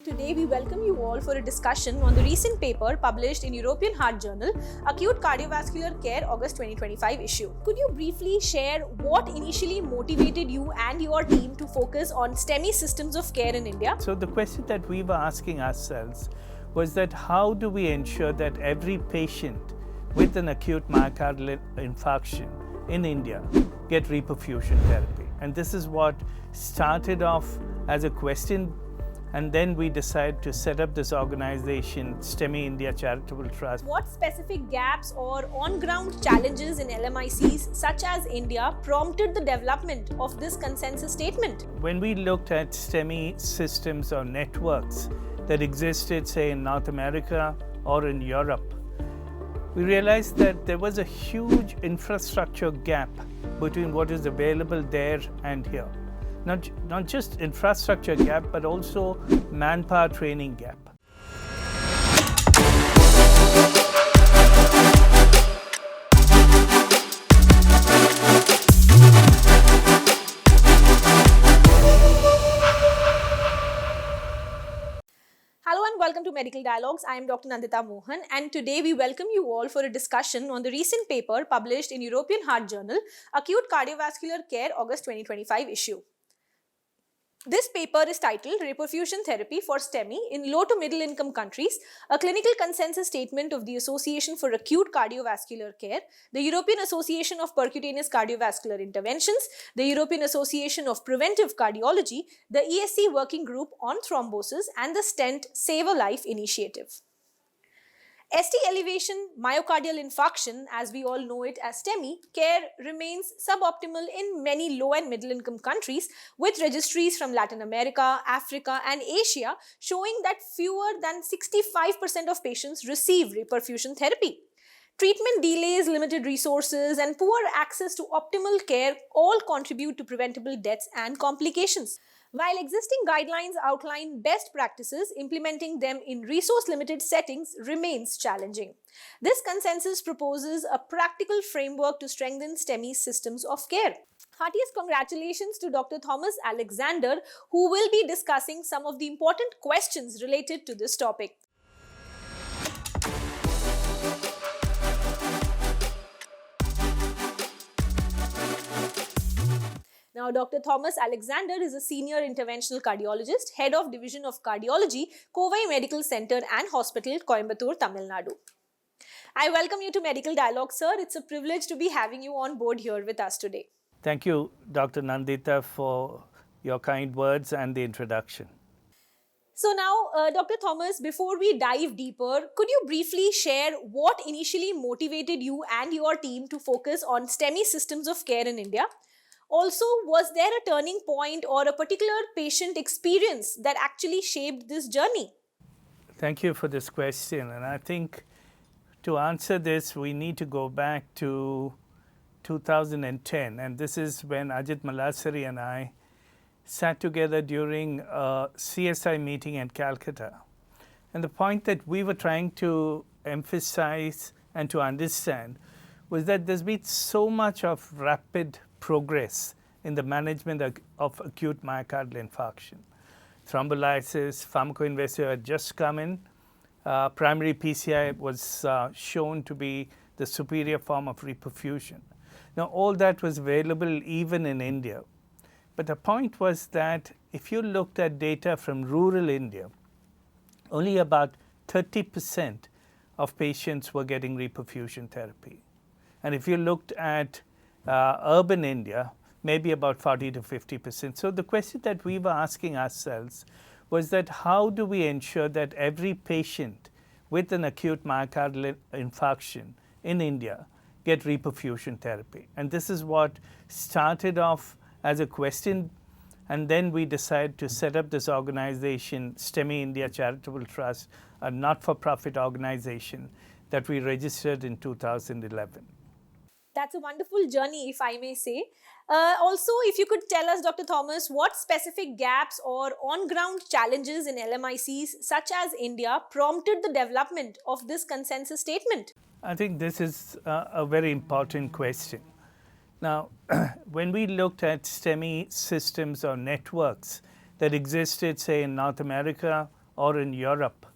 today we welcome you all for a discussion on the recent paper published in European Heart Journal, Acute Cardiovascular Care, August 2025 issue. Could you briefly share what initially motivated you and your team to focus on STEMI systems of care in India? So the question that we were asking ourselves was that how do we ensure that every patient with an acute myocardial infarction in India get reperfusion therapy? And this is what started off as a question, and then we decided to set up this organization, STEMI India Charitable Trust. What specific gaps or on-ground challenges in LMICs such as India prompted the development of this consensus statement? When we looked at STEMI systems or networks that existed, say, in North America or in Europe, we realized that there was a huge infrastructure gap between what is available there and here. Not just infrastructure gap, but also manpower training gap. Hello and welcome to Medical Dialogues. I am Dr. Nandita Mohan, and today we welcome you all for a discussion on the recent paper published in European Heart Journal, Acute Cardiovascular Care, August 2025 issue. This paper is titled Reperfusion Therapy for STEMI in Low to Middle Income Countries, a clinical consensus statement of the Association for Acute Cardiovascular Care, the European Association of Percutaneous Cardiovascular Interventions, the European Association of Preventive Cardiology, the EAPCI Working Group on Thrombosis, and the Stent Save a Life initiative. ST elevation myocardial infarction, as we all know it as STEMI, care remains suboptimal in many low and middle income countries, with registries from Latin America, Africa and Asia showing that fewer than 65% of patients receive reperfusion therapy. Treatment delays, limited resources and poor access to optimal care all contribute to preventable deaths and complications. While existing guidelines outline best practices, implementing them in resource-limited settings remains challenging. This consensus proposes a practical framework to strengthen STEMI systems of care. Heartiest congratulations to Dr. Thomas Alexander, who will be discussing some of the important questions related to this topic. Now, Dr. Thomas Alexander is a senior interventional cardiologist, head of Division of Cardiology, Kovai Medical Center and Hospital, Coimbatore, Tamil Nadu. I welcome you to Medical Dialogue, sir. It's a privilege to be having you on board here with us today. Thank you, Dr. Nandita, for your kind words and the introduction. So now, Dr. Thomas, before we dive deeper, could you briefly share what initially motivated you and your team to focus on STEMI systems of care in India? Also, was there a turning point or a particular patient experience that actually shaped this journey? Thank you for this question. And I think to answer this, we need to go back to 2010. And this is when Ajit Malasari and I sat together during a CSI meeting in Calcutta. And the point that we were trying to emphasize and to understand was that there's been so much of rapid progress in the management of acute myocardial infarction. Thrombolysis, pharmacoinvasive had just come in. Primary PCI was shown to be the superior form of reperfusion. Now, all that was available even in India. But the point was that if you looked at data from rural India, only about 30% of patients were getting reperfusion therapy. And if you looked at urban India, maybe about 40 to 50%. So the question that we were asking ourselves was that how do we ensure that every patient with an acute myocardial infarction in India get reperfusion therapy? And this is what started off as a question, and then we decided to set up this organization, STEMI India Charitable Trust, a not-for-profit organization that we registered in 2011. That's a wonderful journey, if I may say. Also, if you could tell us, Dr. Thomas, what specific gaps or on-ground challenges in LMICs, such as India, prompted the development of this consensus statement? I think this is a very important question. Now, when we looked at STEMI systems or networks that existed, say, in North America or in Europe,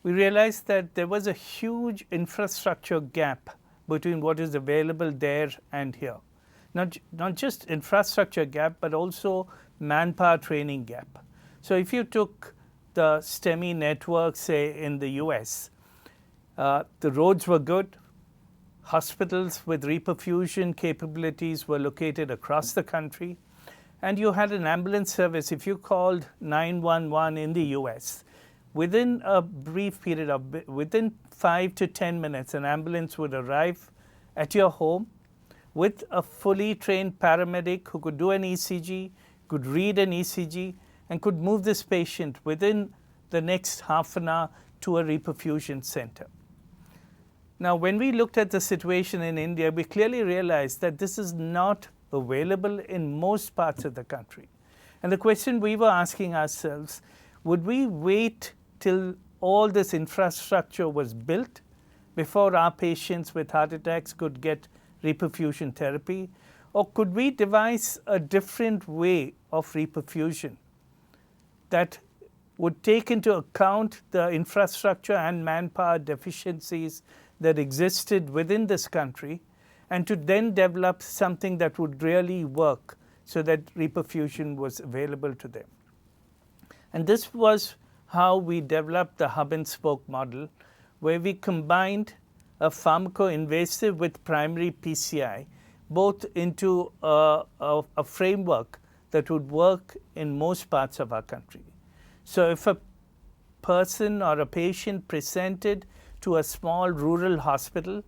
we realized that there was a huge infrastructure gap between what is available there and here. Not just infrastructure gap, but also manpower training gap. So if you took the STEMI network, say in the US, the roads were good, hospitals with reperfusion capabilities were located across the country, and you had an ambulance service. If you called 911 in the US, within a brief period of, within 5 to 10 minutes, an ambulance would arrive at your home with a fully trained paramedic who could do an ECG, could read an ECG, and could move this patient within the next half an hour to a reperfusion center. Now, when we looked at the situation in India, we clearly realized that this is not available in most parts of the country. And the question we were asking ourselves, would we wait till all this infrastructure was built before our patients with heart attacks could get reperfusion therapy? Or could we devise a different way of reperfusion that would take into account the infrastructure and manpower deficiencies that existed within this country, and to then develop something that would really work so that reperfusion was available to them? And this was how we developed the hub and spoke model, where we combined a pharmacoinvasive with primary PCI, both into a framework that would work in most parts of our country. So if a person or a patient presented to a small rural hospital,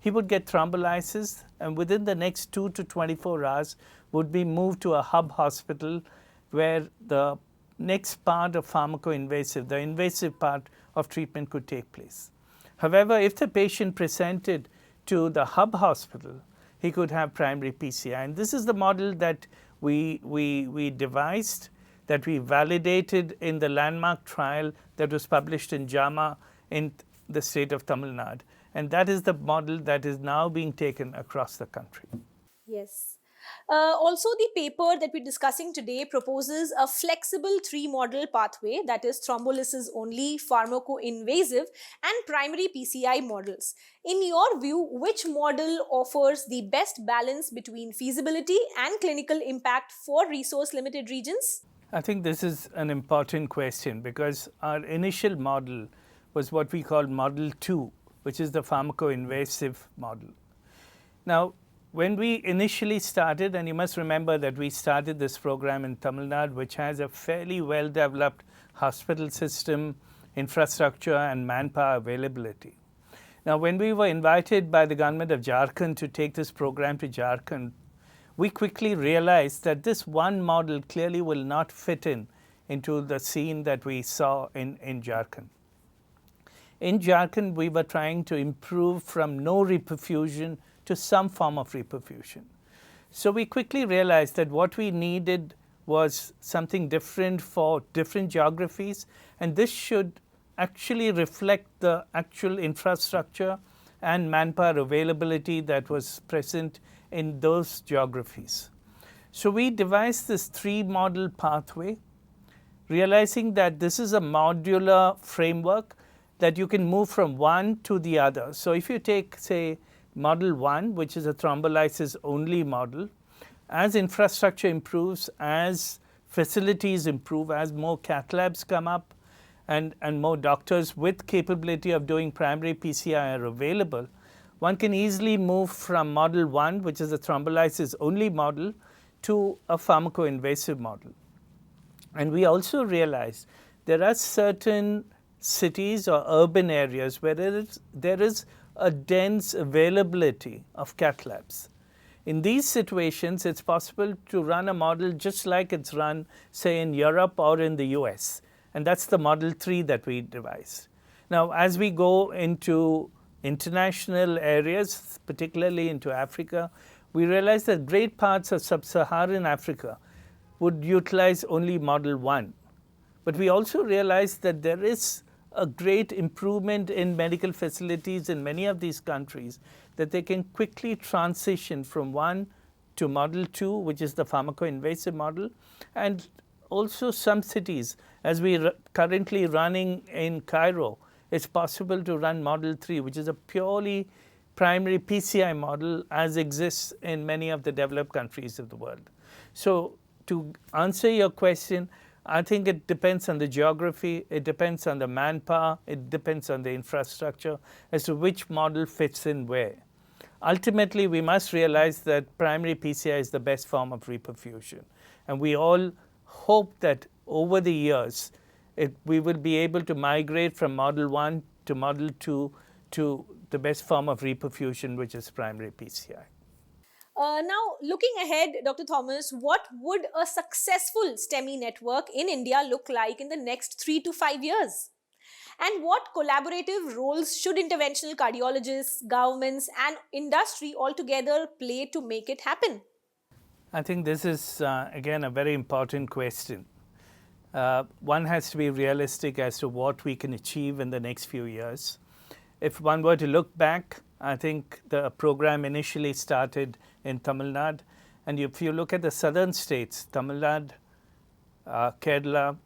he would get thrombolysis, and within the next 2 to 24 hours would be moved to a hub hospital where the next part of pharmacoinvasive, the invasive part of treatment, could take place. However, if the patient presented to the hub hospital, he could have primary PCI. And this is the model that we devised, that we validated in the landmark trial that was published in JAMA in the state of Tamil Nadu. And that is the model that is now being taken across the country. Yes. Also, the paper that we're discussing today proposes a flexible 3-model pathway, that is thrombolysis only, pharmacoinvasive, and primary PCI models. In your view, which model offers the best balance between feasibility and clinical impact for resource-limited regions? I think this is an important question, because our initial model was what we call Model 2, which is the pharmacoinvasive model. Now, when we initially started, and you must remember that we started this program in Tamil Nadu, which has a fairly well-developed hospital system, infrastructure, and manpower availability. Now, when we were invited by the government of Jharkhand to take this program to Jharkhand, we quickly realized that this one model clearly will not fit into the scene that we saw in Jharkhand. In Jharkhand, we were trying to improve from no reperfusion to some form of reperfusion. So we quickly realized that what we needed was something different for different geographies, and this should actually reflect the actual infrastructure and manpower availability that was present in those geographies. So we devised this 3-model pathway, realizing that this is a modular framework that you can move from one to the other. So if you take, say, Model 1, which is a thrombolysis only model, as infrastructure improves, as facilities improve, as more cath labs come up, and more doctors with capability of doing primary PCI are available, one can easily move from Model 1, which is a thrombolysis only model, to a pharmacoinvasive model. And we also realized there are certain cities or urban areas where there is a dense availability of cath labs. In these situations, it's possible to run a model just like it's run, say, in Europe or in the US. And that's the Model 3 that we devised. Now, as we go into international areas, particularly into Africa, we realize that great parts of sub-Saharan Africa would utilize only Model 1. But we also realized that there is a great improvement in medical facilities in many of these countries, that they can quickly transition from 1 to Model 2, which is the pharmacoinvasive model, and also some cities, as we currently running in Cairo, it's possible to run Model 3, which is a purely primary PCI model as exists in many of the developed countries of the world. So to answer your question, I think it depends on the geography, it depends on the manpower, it depends on the infrastructure as to which model fits in where. Ultimately, we must realize that primary PCI is the best form of reperfusion. And we all hope that over the years, we will be able to migrate from Model 1 to Model 2 to the best form of reperfusion, which is primary PCI. Now, looking ahead, Dr. Thomas, what would a successful STEMI network in India look like in the next 3 to 5 years? And what collaborative roles should interventional cardiologists, governments, and industry altogether play to make it happen? I think this is, again, a very important question. One has to be realistic as to what we can achieve in the next few years. If one were to look back, I think the program initially started in Tamil Nadu. And if you look at the southern states, Tamil Nadu, Kerala,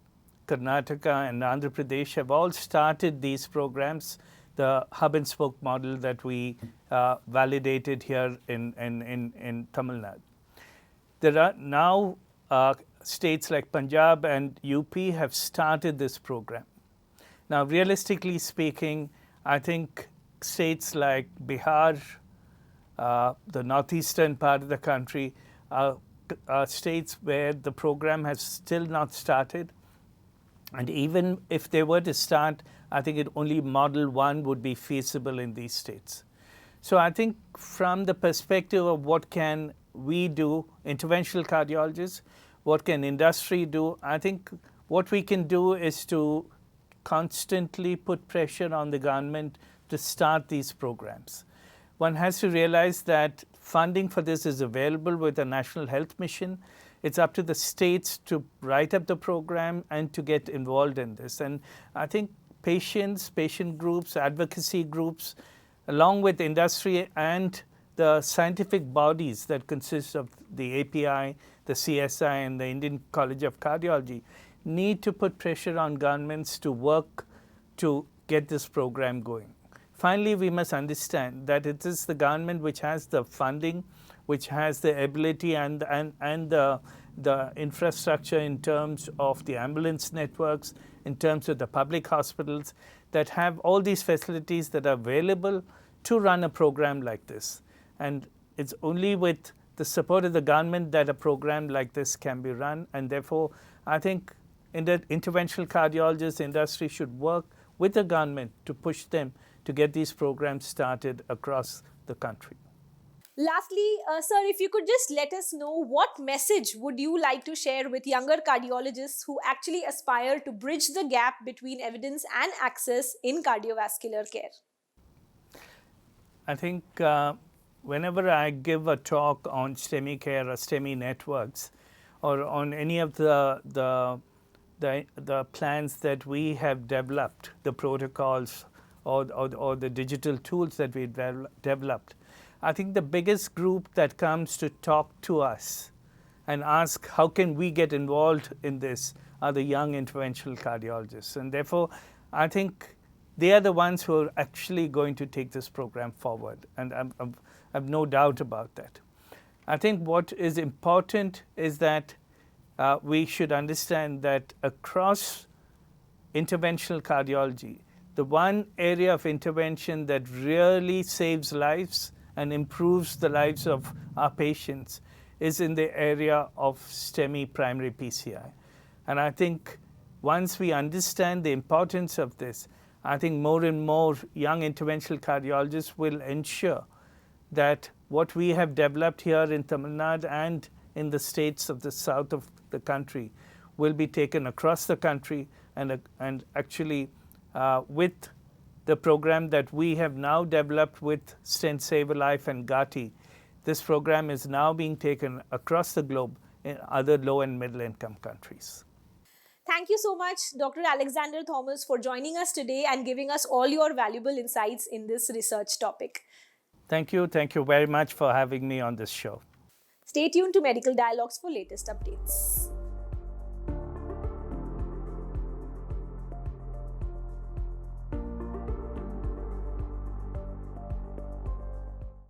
Karnataka, and Andhra Pradesh have all started these programs, the hub and spoke model that we validated here in Tamil Nadu. There are now states like Punjab and UP have started this program. Now, realistically speaking, I think states like Bihar, the northeastern part of the country, are states where the program has still not started. And even if they were to start, I think only Model 1 would be feasible in these states. So I think from the perspective of what can we do, interventional cardiologists, what can industry do, I think what we can do is to constantly put pressure on the government to start these programs. One has to realize that funding for this is available with the National Health Mission. It's up to the states to write up the program and to get involved in this. And I think patients, patient groups, advocacy groups, along with industry and the scientific bodies that consist of the API, the CSI, and the Indian College of Cardiology, need to put pressure on governments to work to get this program going. Finally, we must understand that it is the government which has the funding, which has the ability and the infrastructure in terms of the ambulance networks, in terms of the public hospitals, that have all these facilities that are available to run a program like this. And it's only with the support of the government that a program like this can be run. And therefore, I think the interventional cardiologist industry should work with the government to push them to get these programs started across the country. Lastly, sir, if you could just let us know what message would you like to share with younger cardiologists who actually aspire to bridge the gap between evidence and access in cardiovascular care? I think whenever I give a talk on STEMI care or STEMI networks, or on any of the plans that we have developed, the protocols or the digital tools that we developed, I think the biggest group that comes to talk to us and ask how can we get involved in this are the young interventional cardiologists. And therefore, I think they are the ones who are actually going to take this program forward. And I have no doubt about that. I think what is important is that we should understand that across interventional cardiology, the one area of intervention that really saves lives and improves the lives of our patients is in the area of STEMI primary PCI. And I think once we understand the importance of this, I think more and more young interventional cardiologists will ensure that what we have developed here in Tamil Nadu and in the states of the south of the country will be taken across the country, and actually with the program that we have now developed with Stent Save a Life and Gati, this program is now being taken across the globe in other low and middle income countries. Thank you so much, Dr. Alexander Thomas, for joining us today and giving us all your valuable insights in this research topic. Thank you. Thank you very much for having me on this show. Stay tuned to Medical Dialogues for latest updates.